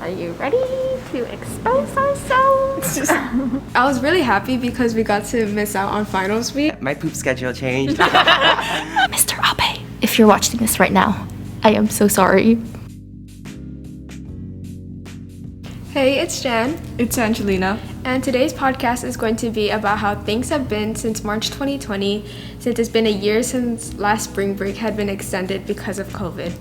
Are you ready to expose ourselves? I was really happy because we got to miss out on finals week. My poop schedule changed. Mr. Abe, if you're watching this right now, I am so sorry. Hey, it's Jan. It's Angelina. And today's podcast is going to be about how things have been since March 2020, since it's been a year since last spring break had been extended because of COVID.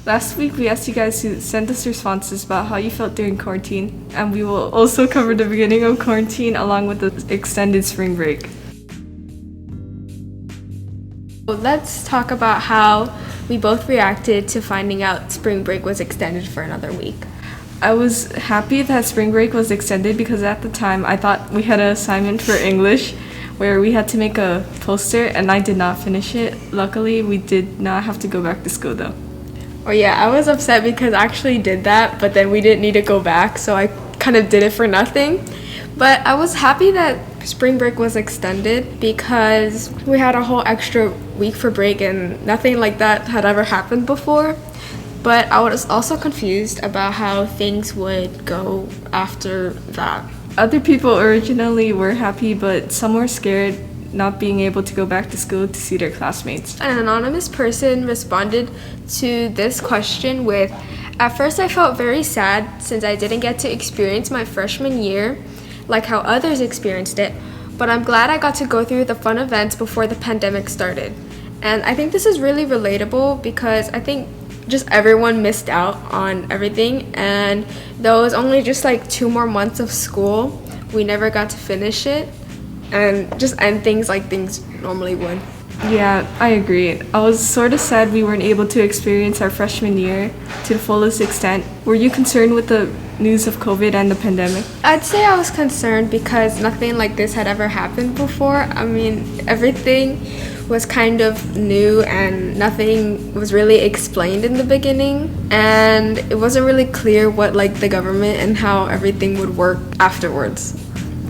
Last week, we asked you guys to send us responses about how you felt during quarantine, and we will also cover the beginning of quarantine along with the extended spring break. Well, let's talk about how we both reacted to finding out spring break was extended for another week. I was happy that spring break was extended because at the time I thought we had an assignment for English where we had to make a poster and I did not finish it. Luckily, we did not have to go back to school though. Oh yeah, I was upset because I actually did that, but then we didn't need to go back, so I kind of did it for nothing. But I was happy that spring break was extended because we had a whole extra week for break and nothing like that had ever happened before. But I was also confused about how things would go after that. Other people originally were happy, but some were scared not being able to go back to school to see their classmates. An anonymous person responded to this question with, "At first I felt very sad since I didn't get to experience my freshman year like how others experienced it, but I'm glad I got to go through the fun events before the pandemic started." And I think this is really relatable because I think just everyone missed out on everything, and though it was only just like 2 more months of school, we never got to finish it and just end things like things normally would. Yeah, I agree. I was sort of sad we weren't able to experience our freshman year to the fullest extent. Were you concerned with the news of COVID and the pandemic? I'd say I was concerned because nothing like this had ever happened before. I mean, everything was kind of new and nothing was really explained in the beginning, and it wasn't really clear what like the government and how everything would work afterwards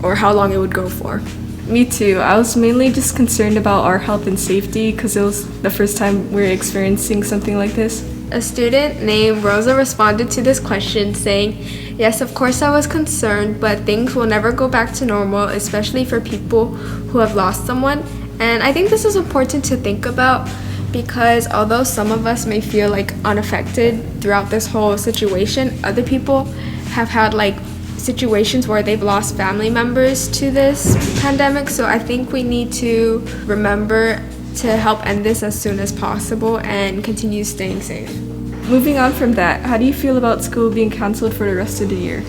or how long it would go for. Me too. I was mainly just concerned about our health and safety because it was the first time we were experiencing something like this. A student named Rosa responded to this question saying, "Yes, of course I was concerned, but things will never go back to normal, especially for people who have lost someone." And I think this is important to think about because although some of us may feel like unaffected throughout this whole situation, other people have had like situations where they've lost family members to this pandemic. So I think we need to remember to help end this as soon as possible and continue staying safe. Moving on from that, how do you feel about school being canceled for the rest of the year?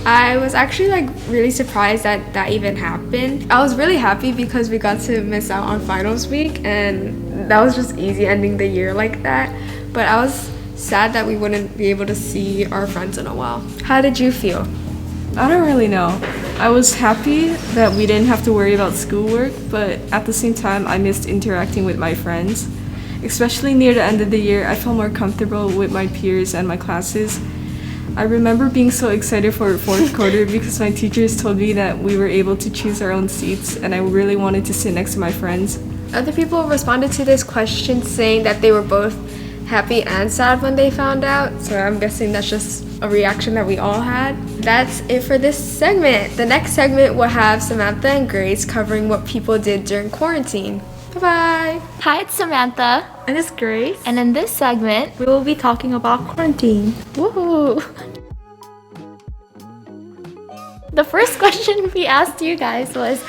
I was actually like really surprised that that even happened. I was really happy because we got to miss out on finals week and that was just easy ending the year like that. But I was sad that we wouldn't be able to see our friends in a while. How did you feel? I don't really know. I was happy that we didn't have to worry about schoolwork, but at the same time, I missed interacting with my friends. Especially near the end of the year, I felt more comfortable with my peers and my classes. I remember being so excited for fourth quarter because my teachers told me that we were able to choose our own seats and I really wanted to sit next to my friends. Other people responded to this question saying that they were both happy and sad when they found out, so I'm guessing that's just a reaction that we all had. That's it for this segment. The next segment will have Samantha and Grace covering what people did during quarantine. Bye-bye! Hi, it's Samantha. And it's Grace. And in this segment, We will be talking about quarantine. woohoo! The first question we asked you guys was,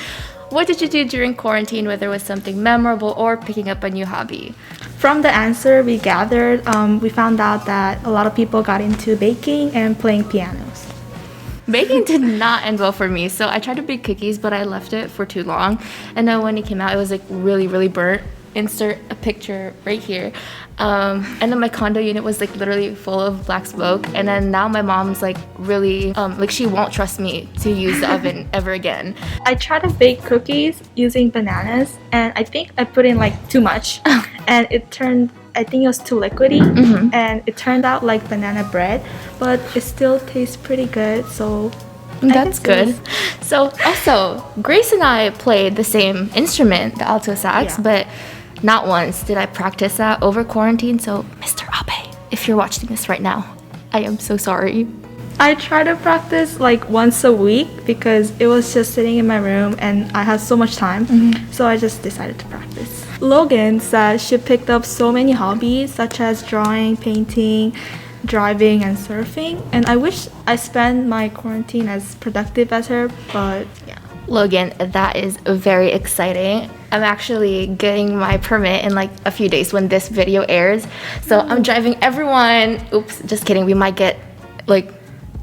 what did you do during quarantine, whether it was something memorable or picking up a new hobby? From the answer we gathered, we found out that a lot of people got into baking and playing pianos. Baking did not end well for me, so I tried to bake cookies, but I left it for too long. And then when it came out, it was like really, really burnt. Insert a picture right here. And then my condo unit was like literally full of black smoke. And then now my mom's like really, like she won't trust me to use the oven ever again. I tried to bake cookies using bananas, and I think I put in like too much. And I think it was too liquidy, and it turned out like banana bread, but it still tastes pretty good, so That's good. So also, Grace and I played the same instrument, the alto sax, Yeah. but not once did I practice that over quarantine. So Mr. Abe, if you're watching this right now, I am so sorry. I try to practice like once a week because it was just sitting in my room and I had so much time. So I just decided to practice. Logan said she picked up so many hobbies such as drawing, painting, driving, and surfing. And I wish I spent my quarantine as productive as her, but yeah. Logan, that is very exciting. I'm actually getting my permit in like a few days when this video airs. So I'm driving everyone. Oops, just kidding. We might get like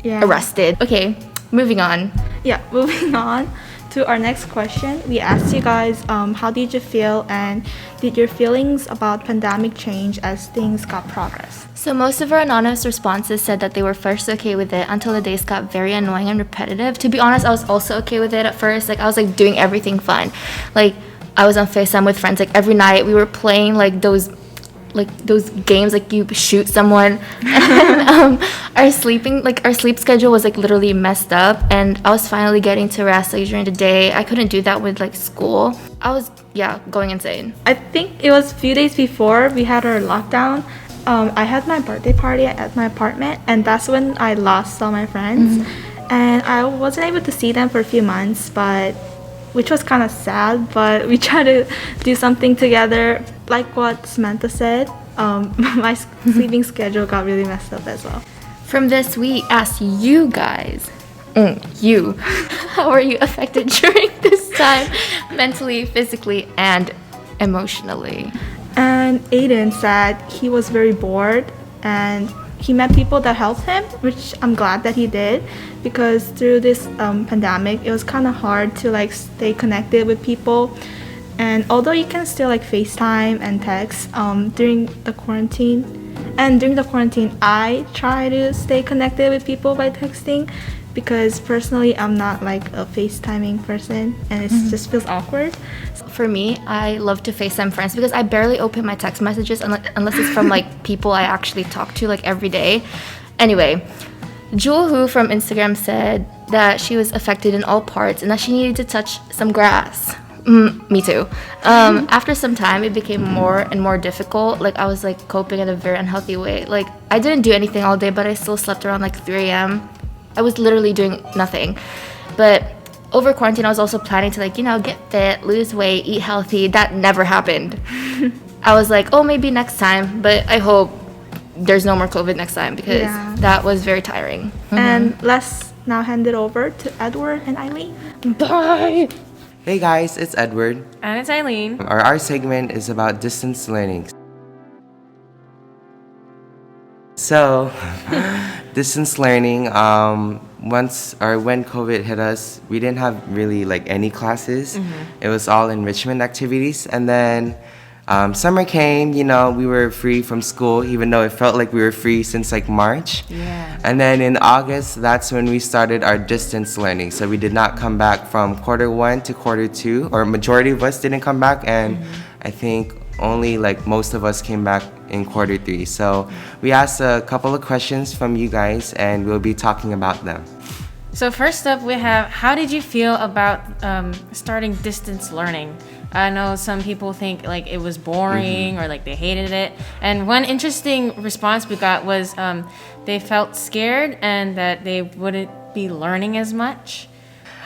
arrested. Okay, moving on. Yeah, moving on to our next question. We asked you guys, how did you feel and did your feelings about pandemic change as things got progress? So most of our anonymous responses said that they were first okay with it until the days got very annoying and repetitive. To be honest, I was also okay with it at first. Like I was like doing everything fun. Like I was on FaceTime with friends like every night. We were playing like those games like you shoot someone and our sleep schedule was like literally messed up, and I was finally getting to rest like during the day. I couldn't do that with like school. I was going insane. I think it was a few days before we had our lockdown. I had my birthday party at my apartment, and that's when I lost all my friends. And I wasn't able to see them for a few months, which was kind of sad, but we tried to do something together. Like what Samantha said, my sleeping schedule got really messed up as well. From this, we asked you guys, how are you affected during this time, mentally, physically, and emotionally? And Aiden said he was very bored and he met people that helped him, which I'm glad that he did, because through this pandemic, it was kind of hard to like stay connected with people. And although you can still like FaceTime and text during the quarantine, I try to stay connected with people by texting, because personally I'm not like a FaceTiming person and it just feels awkward. For me, I love to FaceTime friends because I barely open my text messages unless it's from like people I actually talk to like every day. Anyway, Jewel Who from Instagram said that she was affected in all parts and that she needed to touch some grass. Me too. After some time, it became more and more difficult. Like I was like coping in a very unhealthy way. Like I didn't do anything all day, but I still slept around like 3 a.m. I was literally doing nothing. But over quarantine, I was also planning to like, get fit, lose weight, eat healthy. That never happened. I was like, oh, maybe next time. But I hope there's no more COVID next time because that was very tiring. And let's now hand it over to Edward and Eileen. Bye. Hey guys, it's Edward. And it's Eileen. Our segment is about distance learning. So, distance learning, when COVID hit us, we didn't have really like any classes. It was all enrichment activities. And then summer came, we were free from school, even though it felt like we were free since like March. Yeah. And then in August, that's when we started our distance learning. So we did not come back from Q1 to Q2, or majority of us didn't come back. And I think only like most of us came back in Q3. So we asked a couple of questions from you guys and we'll be talking about them. So first up, we have, how did you feel about starting distance learning? I know some people think like it was boring or like they hated it. And one interesting response we got was they felt scared and that they wouldn't be learning as much.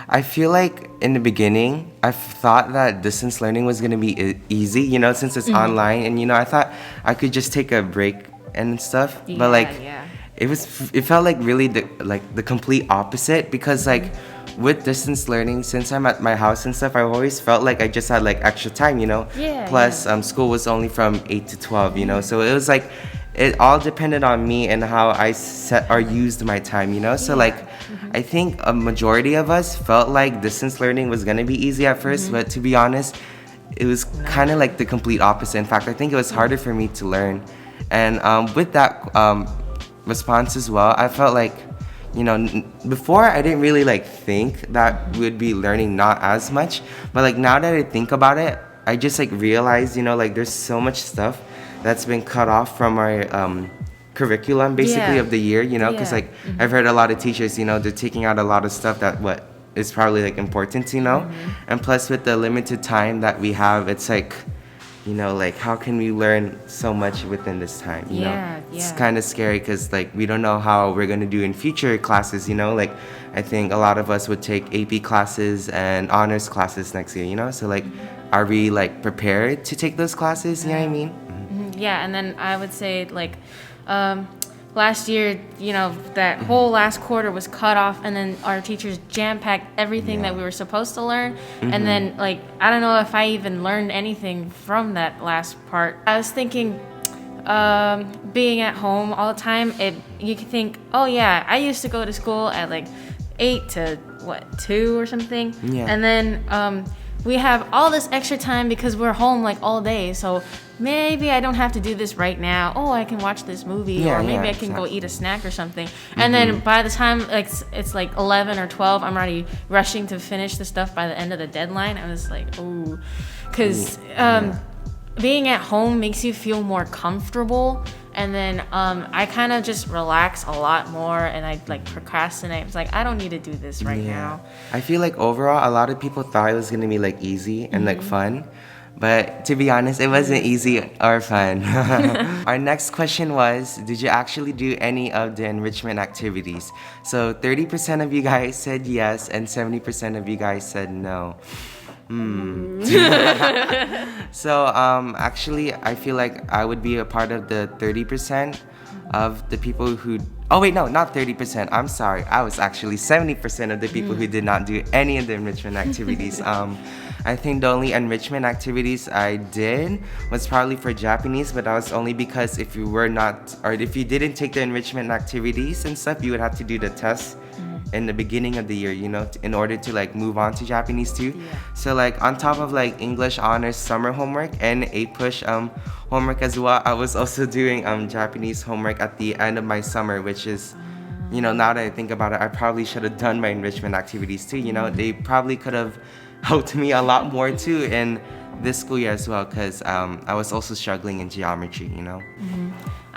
I feel like in the beginning, I thought that distance learning was going to be easy, since it's online. And, I thought I could just take a break and stuff. But like, it felt like really the complete opposite, because like with distance learning, since I'm at my house and stuff, I always felt like I just had like extra time, Plus, school was only from 8 to 12, So it was like, it all depended on me and how I set or used my time, So like, I think a majority of us felt like distance learning was gonna be easy at first, but to be honest, it was kind of like the complete opposite. In fact, I think it was harder for me to learn. And with that response as well, I felt like, before I didn't really like think that we would be learning not as much, but like now that I think about it, I just like realized, like there's so much stuff that's been cut off from our curriculum basically of the year, because like I've heard a lot of teachers, they're taking out a lot of stuff that is probably like important, and plus with the limited time that we have, it's like you know, like how can we learn so much within this time, you know? It's kind of scary because like we don't know how we're going to do in future classes, you know, like I think a lot of us would take AP classes and honors classes next year, you know, so like are we like prepared to take those classes, you know what I mean? Yeah, and then I would say like last year, you know, that whole last quarter was cut off, and then our teachers jam-packed everything that we were supposed to learn. And then like I don't know if I even learned anything from that last part. I was thinking being at home all the time, you could think, oh yeah, I used to go to school at like 8 to 2 or something. And then we have all this extra time because we're home like all day, so maybe I don't have to do this right now. Oh, I can watch this movie, or maybe I can go eat a snack or something. And then by the time it's like 11 or 12, I'm already rushing to finish the stuff by the end of the deadline. I was like, oh, because being at home makes you feel more comfortable. And then I kind of just relax a lot more, and I like procrastinate. It's like I don't need to do this right now. I feel like overall a lot of people thought it was gonna be like easy and like fun, but to be honest, it wasn't easy or fun. Our next question was, did you actually do any of the enrichment activities? So 30% of you guys said yes, and 70% of you guys said no. So actually I feel like I would be a part of the 30% of the people who, oh wait, no, not 30%, I'm sorry, I was actually 70% of the people who did not do any of the enrichment activities. I think the only enrichment activities I did was probably for Japanese, but that was only because if you were not, or if you didn't take the enrichment activities and stuff, you would have to do the test in the beginning of the year, you know, in order to like move on to Japanese too. So like on top of like English honors summer homework and 8-push homework as well, I was also doing Japanese homework at the end of my summer, which is, you know, now that I think about it, I probably should have done my enrichment activities too, you know. They probably could have helped me a lot more too in this school year as well, because I was also struggling in geometry, you know.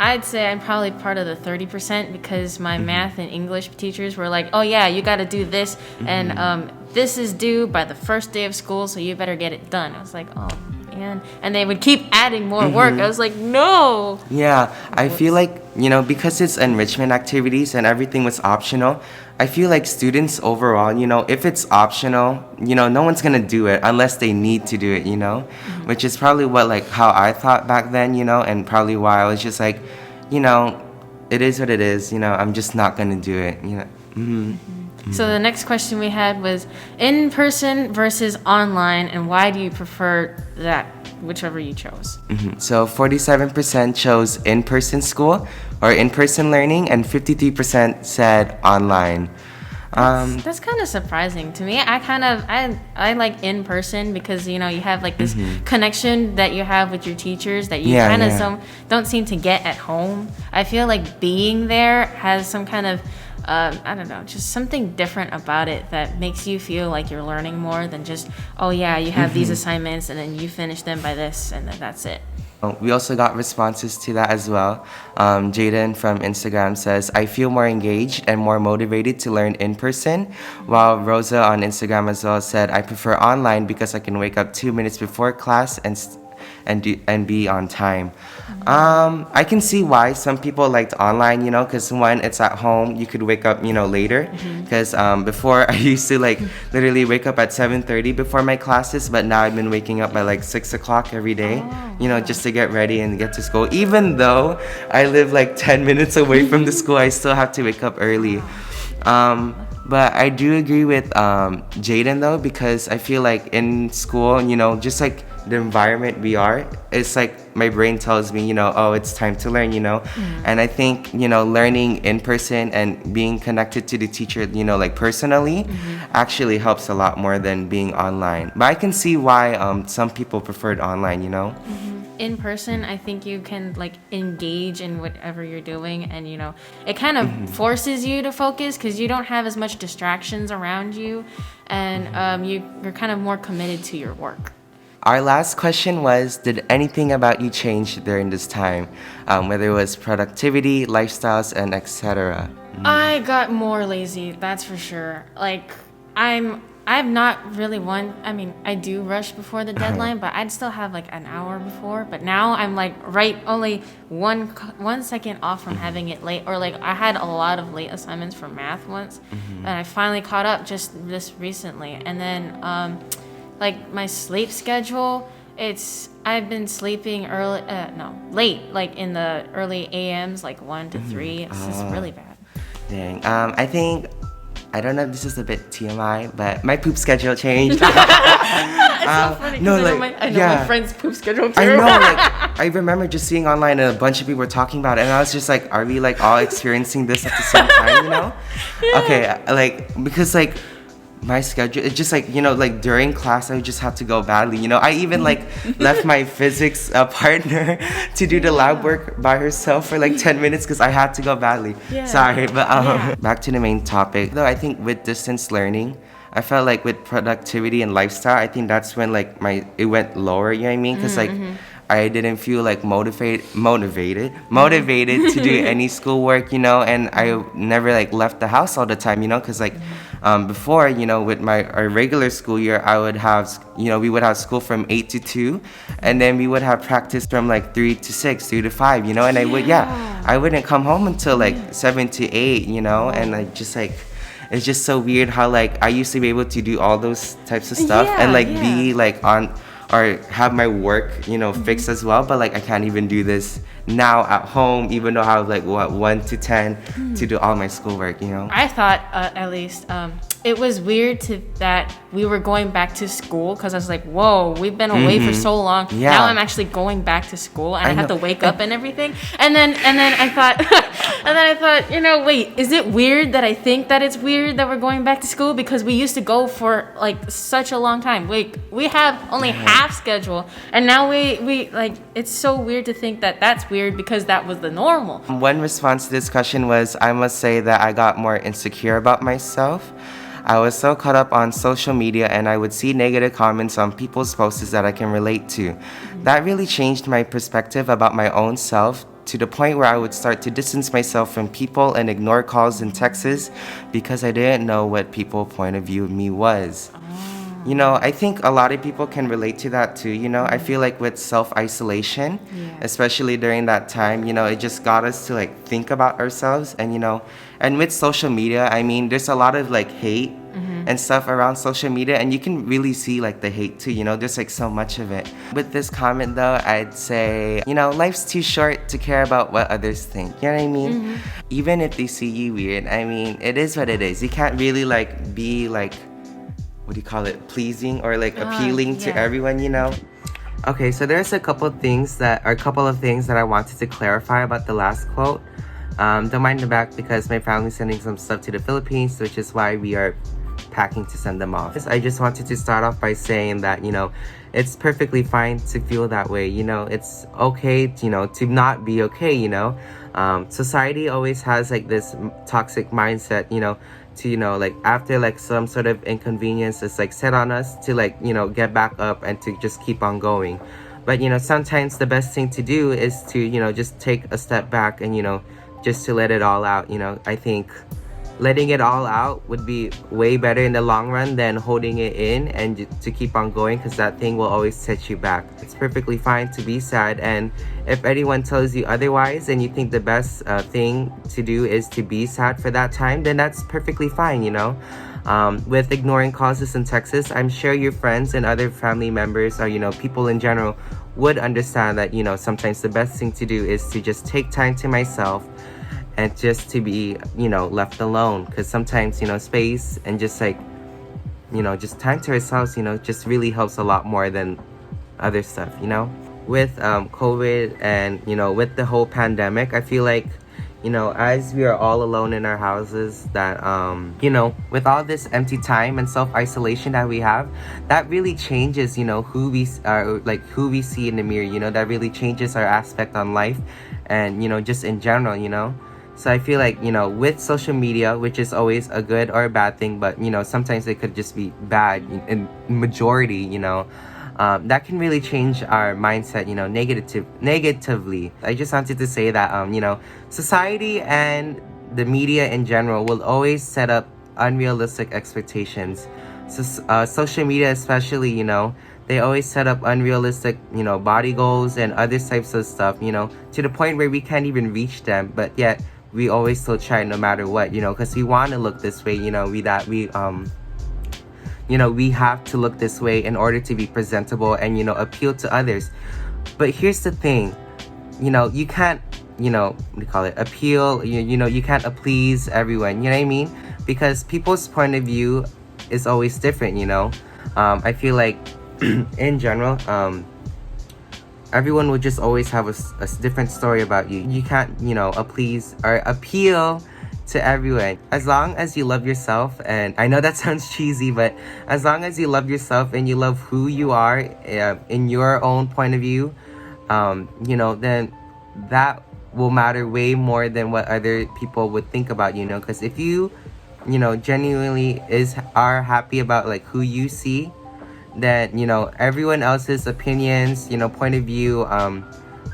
I'd say I'm probably part of the 30% because my math and English teachers were like, oh yeah, you got to do this, and this is due by the first day of school, so you better get it done. I was like, oh man. And they would keep adding more work. I was like, no. Yeah, I feel like, you know, because it's enrichment activities and everything was optional, I feel like students overall, you know, if it's optional, you know, no one's gonna do it unless they need to do it, you know, which is probably what, like, how I thought back then, you know, and probably why I was just like, you know, it is what it is, you know, I'm just not gonna do it, you know. So the next question we had was in person versus online, and why do you prefer that, whichever you chose? So 47% chose in-person school or in-person learning, and 53% said online. That's kind of surprising to me. I like in person because, you know, you have like this connection that you have with your teachers that you kind of don't seem to get at home. I feel like being there has some kind of I don't know, just something different about it that makes you feel like you're learning more than just, oh yeah, you have these assignments and then you finish them by this and then that's it. We also got responses to that as well. Jaden from Instagram says, I feel more engaged and more motivated to learn in person, while Rosa on Instagram as well said, I prefer online because I can wake up 2 minutes before class and be on time. I can see why some people liked online, you know, because when it's at home, you could wake up, you know, later. Because before I used to like literally wake up at 7:30 before my classes, but now I've been waking up by like 6 o'clock every day, you know, just to get ready and get to school. Even though I live like 10 minutes away from the school, I still have to wake up early. But I do agree with Jaden though, because I feel like in school, you know, just like the environment we are, it's like my brain tells me, you know, oh, it's time to learn, you know. And I think, you know, learning in person and being connected to the teacher, you know, like personally, actually helps a lot more than being online. But I can see why some people preferred online, you know. In person, I think you can like engage in whatever you're doing, and you know, it kind of forces you to focus because you don't have as much distractions around you, and you're kind of more committed to your work. Our last question was, did anything about you change during this time? Whether it was productivity, lifestyles, and etc. I got more lazy, that's for sure. Like, I I've not really I mean, I do rush before the deadline, but I'd still have like an hour before. But now I'm like only 1 second off from having it late. Or like I had a lot of late assignments for math once, and I finally caught up just this recently. And then like my sleep schedule, I've been sleeping late, like in the early AMs, like 1 to 3. It's just really bad. Dang. I don't know if this is a bit TMI, but my poop schedule changed. It's so funny because I know my friend's poop schedule too. I know, like, I remember just seeing online and a bunch of people were talking about it, and I was just like, are we like all experiencing this at the same time, you know? Yeah. Okay, like, because like, my schedule, it's just like, you know, like during class I would just have to go badly, you know. I even like left my physics partner to do the lab work by herself for like 10 minutes because I had to go badly. Sorry, but back to the main topic. Though I think with distance learning, I felt like with productivity and lifestyle, I think that's when like it went lower, you know what I mean? Because like I didn't feel like motivated to do any schoolwork, you know, and I never like left the house all the time, you know, because like before, you know, with our regular school year, I would have, you know, we would have school from 8 to 2, and then we would have practice from like 3 to 6, 3 to 5, you know, and I wouldn't come home until like 7 to 8, you know, and I just like, it's just so weird how like I used to be able to do all those types of stuff and like be like on or have my work, you know, fixed as well, but like I can't even do this now at home, even though I have like 1 to 10 to do all my schoolwork, you know. I thought at least it was weird that we were going back to school, because I was like, whoa, we've been away for so long. Yeah. Now I'm actually going back to school and I have to wake up and everything. And then I thought, you know, wait, is it weird that I think that it's weird that we're going back to school, because we used to go for like such a long time. Wait, we have only half schedule, and now we like, it's so weird to think that that's weird because that was the normal. One response to this question was, I must say that I got more insecure about myself. I was so caught up on social media, and I would see negative comments on people's posts that I can relate to. That really changed my perspective about my own self, to the point where I would start to distance myself from people and ignore calls and texts because I didn't know what people's point of view of me was. You know, I think a lot of people can relate to that too, you know. I feel like with self-isolation, especially during that time, you know, it just got us to like think about ourselves. And, you know, and with social media, I mean, there's a lot of like hate and stuff around social media, and you can really see like the hate too, you know. There's like so much of it. With this comment though, I'd say, you know, life's too short to care about what others think, you know what I mean? Even if they see you weird, I mean, it is what it is. You can't really like be like, what do you call it, pleasing or like appealing to everyone, you know. Okay, so there's a couple of things that I wanted to clarify about the last quote. Don't mind the back because my family's sending some stuff to the Philippines, which is why we are packing to send them off. I just wanted to start off by saying that, you know, it's perfectly fine to feel that way, you know. It's okay, you know, to not be okay, you know. Society always has like this toxic mindset, you know, to, you know, like after like some sort of inconvenience is like set on us to like, you know, get back up and to just keep on going. But, you know, sometimes the best thing to do is to, you know, just take a step back and, you know, just to let it all out. You know, I think letting it all out would be way better in the long run than holding it in and to keep on going, because that thing will always set you back. It's perfectly fine to be sad, and if anyone tells you otherwise and you think the best thing to do is to be sad for that time, then that's perfectly fine, you know. With ignoring causes and texts, I'm sure your friends and other family members or, you know, people in general would understand that, you know, sometimes the best thing to do is to just take time to myself and just to be, you know, left alone. Because sometimes, you know, space and just like, you know, just time to ourselves, you know, just really helps a lot more than other stuff, you know. With COVID and, you know, with the whole pandemic, I feel like, you know, as we are all alone in our houses, that, you know, with all this empty time and self-isolation that we have, that really changes, you know, who we are, like who we see in the mirror, you know. That really changes our aspect on life and, you know, just in general, you know. So I feel like, you know, with social media, which is always a good or a bad thing, but, you know, sometimes it could just be bad in majority, you know, that can really change our mindset, you know, negatively. I just wanted to say that, you know, society and the media in general will always set up unrealistic expectations social media especially, they always set up unrealistic, body goals and other types of stuff, to the point where we can't even reach them, but yet we always still try no matter what, because we want to look this way, we have to look this way in order to be presentable and, appeal to others. But here's the thing, you can't, what do you call it, appeal, you can't please everyone, you know what I mean? Because people's point of view is always different, I feel like in general, everyone will just always have a different story about you. You can't, please or appeal to everyone. As long as you love yourself, and I know that sounds cheesy, but as long as you love yourself and you love who you are in your own point of view, then that will matter way more than what other people would think about you, because if you, genuinely are happy about like who you see, then everyone else's opinions, point of view,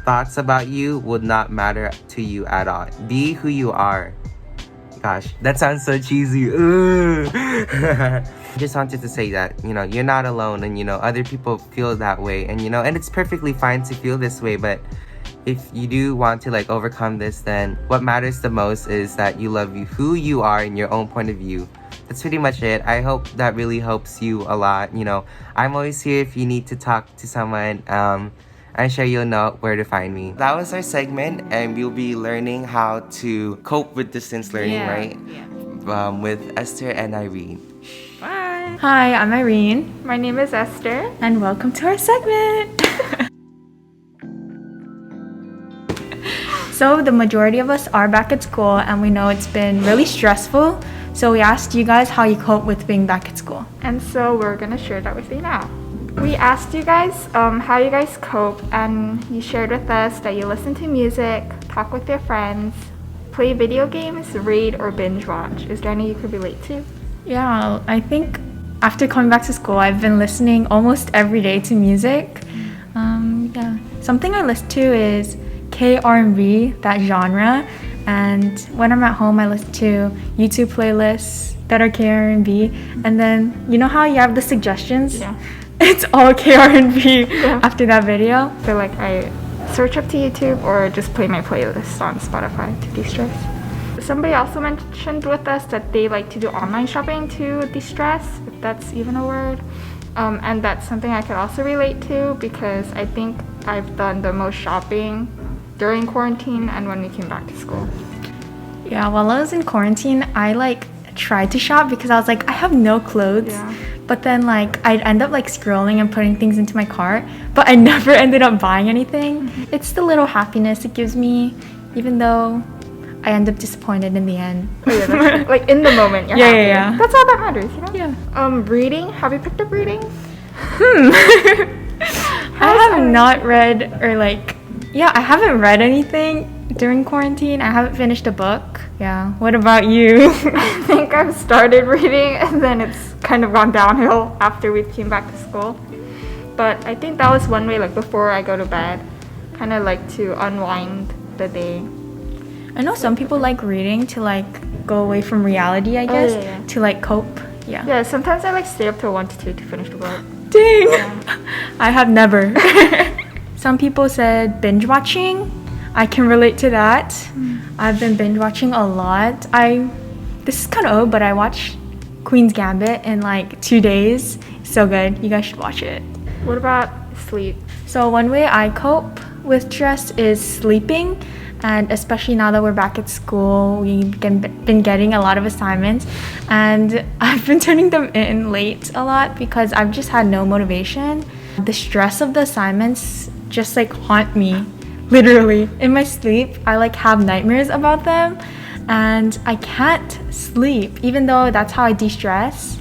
thoughts about you would not matter to you at all. Be who you are. Gosh, that sounds so cheesy. Just wanted to say that you're not alone, and other people feel that way, and and it's perfectly fine to feel this way. But if you do want to like overcome this, then what matters the most is that you love who you are in your own point of view. That's pretty much it. I hope that really helps you a lot. I'm always here if you need to talk to someone. I'm sure you'll know where to find me. That was our segment, and we'll be learning how to cope with distance learning, right? Yeah. With Esther and Irene. Bye. Hi, I'm Irene, My name is Esther. and welcome to our segment. So the majority of us are back at school, and we know it's been really stressful. So we asked you guys how you cope with being back at school. And so we're gonna share that with you now. We asked you guys how you guys cope, and you shared with us that you listen to music, talk with your friends, play video games, read, or binge watch. Is there any you could relate to? Yeah, I think after coming back to school, I've been listening almost every day to music. Yeah, something I listen to is K-R&B, that genre. And when I'm at home, I listen to YouTube playlists that are K-R&B. And then, you know how you have the suggestions? Yeah. It's all K-R&B after that video. So like I search up to YouTube or just play my playlist on Spotify to de-stress. Somebody also mentioned with us that they like to do online shopping to de-stress, if that's even a word. And that's something I could also relate to, because I think I've done the most shopping during quarantine and when we came back to school. Yeah, while I was in quarantine, I tried to shop because I was like, I have no clothes. Yeah. But then I'd end up scrolling and putting things into my cart, but I never ended up buying anything. Mm-hmm. It's the little happiness it gives me, even though I end up disappointed in the end. Oh, yeah, that's like in the moment you're happy. Yeah. That's all that matters, Yeah. Reading, have you picked up reading? I have not read I haven't read anything during quarantine. I haven't finished a book. Yeah. What about you? I think I've started reading and then it's kind of gone downhill after we came back to school. But I think that was one way, before I go to bed, kind of to unwind the day. I know some people like reading to go away from reality, I guess, yeah. to cope. Yeah. Yeah, sometimes I stay up till 1 to 2 to finish the book. Dang! Yeah. I have never. Some people said binge watching. I can relate to that. I've been binge watching a lot. This is kind of old, but I watched Queen's Gambit in 2 days. So good. You guys should watch it. What about sleep? So one way I cope with stress is sleeping. And especially now that we're back at school, we've been getting a lot of assignments. And I've been turning them in late a lot because I've just had no motivation. The stress of the assignments just haunt me, literally. In my sleep, I have nightmares about them. And I can't sleep, even though that's how I de-stress.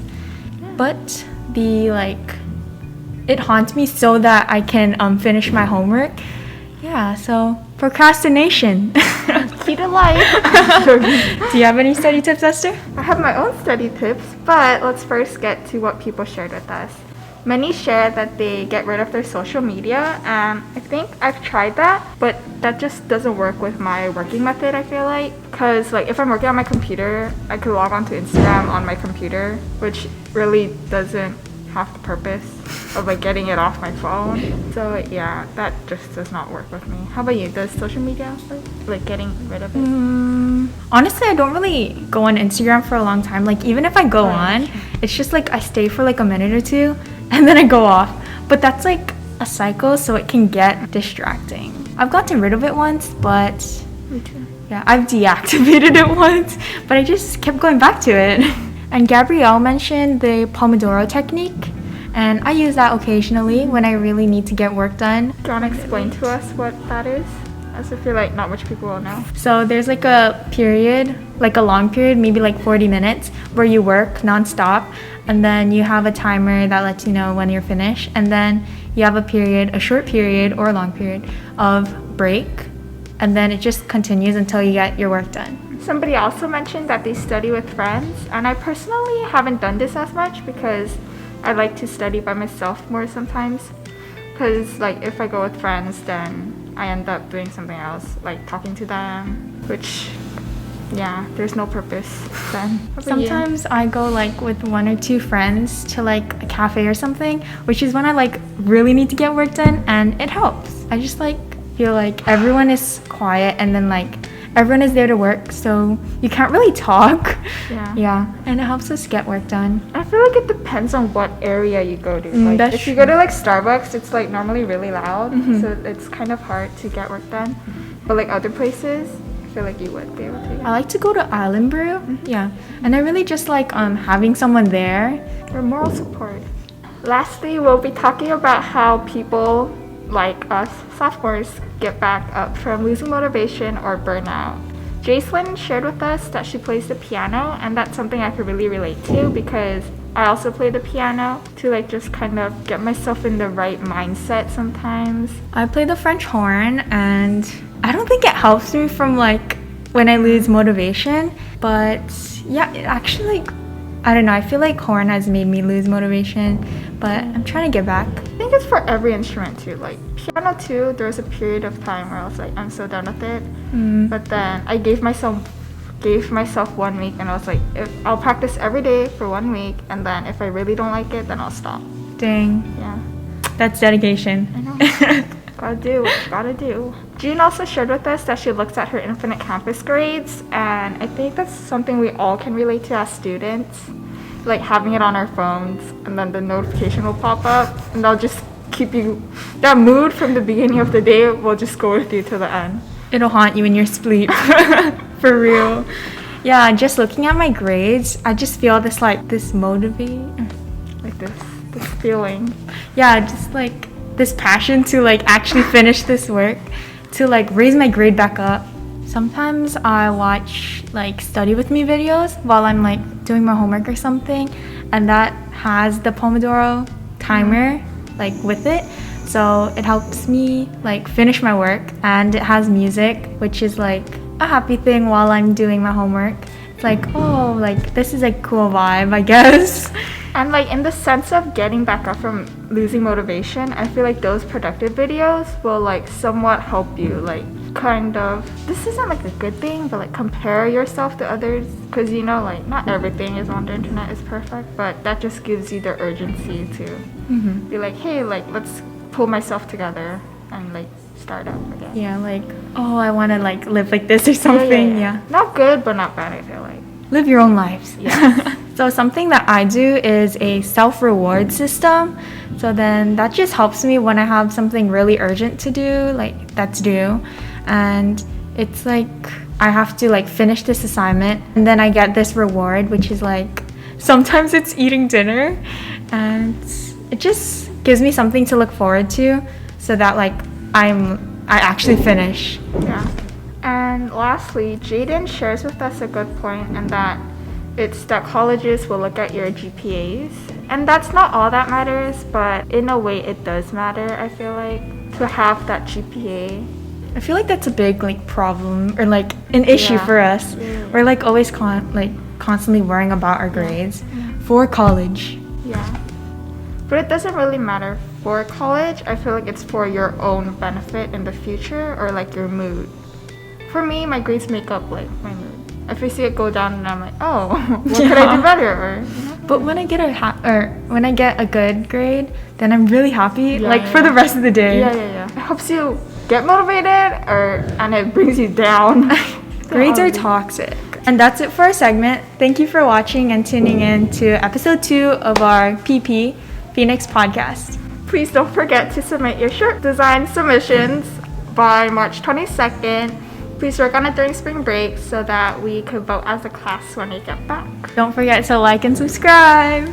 But it haunts me so that I can finish my homework. Yeah, so procrastination. Key to life. Do you have any study tips, Esther? I have my own study tips, but let's first get to what people shared with us. Many share that they get rid of their social media, and I think I've tried that, but that just doesn't work with my working method, I feel like. Because like if I'm working on my computer, I could log on to Instagram on my computer, which really doesn't have the purpose of like getting it off my phone. So yeah, that just does not work with me. How about you? Does social media work? Like getting rid of it? Honestly, I don't really go on Instagram for a long time. Like even if I go on, it's just like I stay for like a minute or two and then I go off. But that's like a cycle, so it can get distracting. I've gotten rid of it once, but Me too. yeah, I've deactivated it once, but I just kept going back to it. And Gabrielle mentioned the Pomodoro Technique, and I use that occasionally when I really need to get work done. Do you want to explain to us what that is? As I feel like not much people will know. So there's like a period, like a long period, maybe like 40 minutes, where you work nonstop, and then you have a timer that lets you know when you're finished, and then you have a period, a short period or a long period of break, and then it just continues until you get your work done. Somebody also mentioned that they study with friends, and I personally haven't done this as much because I like to study by myself more sometimes. Because like if I go with friends, then I end up doing something else, like talking to them, which yeah, there's no purpose then. What about you? Sometimes I go like with one or two friends to like a cafe or something, which is when I like really need to get work done, and it helps. I just like feel like everyone is quiet, and then like everyone is there to work, so you can't really talk. Yeah. And it helps us get work done. I feel like it depends on what area you go to. Like that's if you go to like Starbucks, it's like normally really loud, so it's kind of hard to get work done. But like other places, I feel like you would be able to. I like to go to Island Brew. Yeah, and I really just like having someone there. For moral support. Lastly, we'll be talking about how people like us sophomores get back up from losing motivation or burnout. Jacelyn shared with us that she plays the piano, and that's something I could really relate to because I also play the piano to like just kind of get myself in the right mindset sometimes. I play the French horn, and I don't think it helps me from like when I lose motivation, but yeah, it actually, I don't know, I feel like horn has made me lose motivation, but I'm trying to get back. I think it's for every instrument too. Like piano too, there was a period of time where I was like, I'm so done with it. But then I gave myself 1 week, and I was like, if I'll practice every day for 1 week, and then if I really don't like it, then I'll stop. Dang, Yeah, that's dedication. I know. Gotta do what you gotta do. June also shared with us that she looks at her Infinite Campus grades, and I think that's something we all can relate to as students. Like having it on our phones, and then the notification will pop up, and they'll just keep you, that mood from the beginning of the day will just go with you to the end. It'll haunt you in your sleep. For real. Yeah, just looking at my grades, I just feel this motivate. Like this feeling. Yeah, just like this passion to like actually finish this work, to like raise my grade back up. Sometimes I watch like study with me videos while I'm like doing my homework or something, and that has the Pomodoro timer like with it, so it helps me like finish my work, and it has music, which is like a happy thing while I'm doing my homework. It's like, oh, like this is a cool vibe, I guess. And like in the sense of getting back up from losing motivation, I feel like those productive videos will like somewhat help you like kind of, this isn't like a good thing, but like compare yourself to others, because you know like not everything is on the internet is perfect, but that just gives you the urgency to be like, hey, like let's pull myself together and like start up again. Yeah, like, oh, I want to like live like this or something. Yeah. Not good, but not bad, I feel like. Live your own lives. Yeah. So something that I do is a self-reward system. So then that just helps me when I have something really urgent to do, like that's due. And it's like I have to like finish this assignment, and then I get this reward, which is like sometimes it's eating dinner, and it just gives me something to look forward to, so that like I actually finish. Yeah. And lastly, Jaden shares with us a good point, and that it's that colleges will look at your GPAs. And that's not all that matters, but in a way it does matter, I feel like, to have that GPA. I feel like that's a big like problem or like an issue for us. We're like always constantly worrying about our grades for college. Yeah. But it doesn't really matter for college. I feel like it's for your own benefit in the future or like your mood. For me, my grades make up like my mood. If I see it go down and I'm like, oh, what could I do better? Or, you know? But when I get when I get a good grade, then I'm really happy, for the rest of the day. Yeah. It helps you get motivated, and it brings you down. Grades are toxic. And that's it for our segment. Thank you for watching and tuning in to episode 2 of our PP Phoenix podcast. Please don't forget to submit your short design submissions by March 22nd. Please work on it during spring break so that we could vote as a class when we get back. Don't forget to like and subscribe.